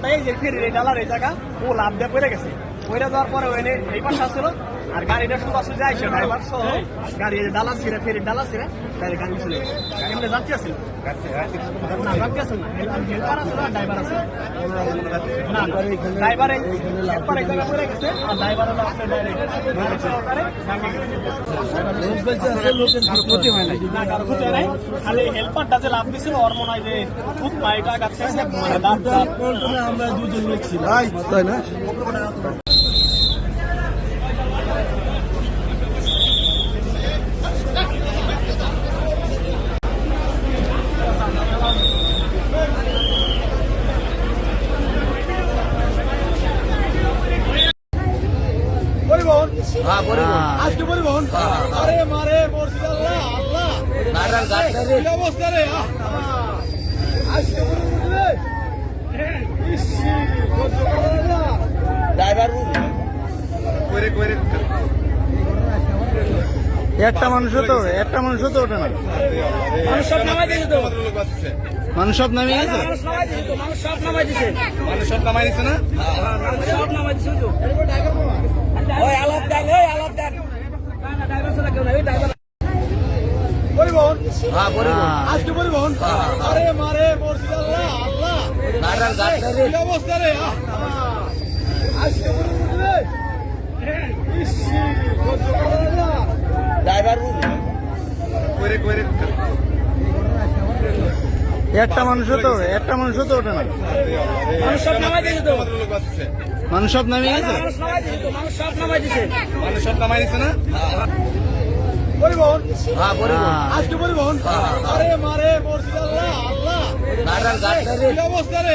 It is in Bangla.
হেলপারটা এই যে ফেরির এই ডালার এই জায়গা ও লাভ দিয়ে পড়ে গেছে। পড়ে যাওয়ার পরে ওই এই পাশে আসছিল আর গাড়িটা সোজাসুজি আইসে ড্রাইভার সহ গাড়ি ডালা ছিঁড়ে ফেরির ডালা ছিঁড়ে গাড়ি গাড়ি ছিল এমনি যাচ্ছি আসছিল না যাচ্ছি আসছিল না হেলপার আসছিল আর ড্রাইভার আছে না ড্রাইভার হেলপার এই জায়গা পড়ে গেছে আর ড্রাইভার হলো আপনার ক্ষতি হয় নাই না কারো ক্ষতি হয় নাই খালি হেলপারটা যে লাভ দিছিল ওর মনে হয় যে খুব পাইটা গাছে আমরা দুজন লোক ছিল তাই না পরিবহন আজকে পরিবহন আরে মারে মুর্শিদ আল্লাহ আল্লাহ অবস্থা রে আজকে ড্রাইভার একটা মানুষ তো ওঠে না মানুষ সব নামাই দিয়েছে তো মানুষ সব নামিয়ে গেছে মানুষ সব নামাই দিছে না সব নামাই দিছে তো ওই আলাপ দেন না ড্রাইভার ছাড়া কেউ নাই ওই ড্রাইভার পরিবহন আজকে পরিবহন আরে মারে মুর্শিদ আল্লাহ অবস্থা রে আজকে ড্রাইভার একটা মানুষ তো ওঠে না মানুষ সব নামাই দিয়েছে তো মানুষ সব নামিয়ে গেছে মানুষ সব নামাই দিছে না পরিবহন আজকে পরিবহন আরে মারে মুর্শিদ আল্লাহ অবস্থা রে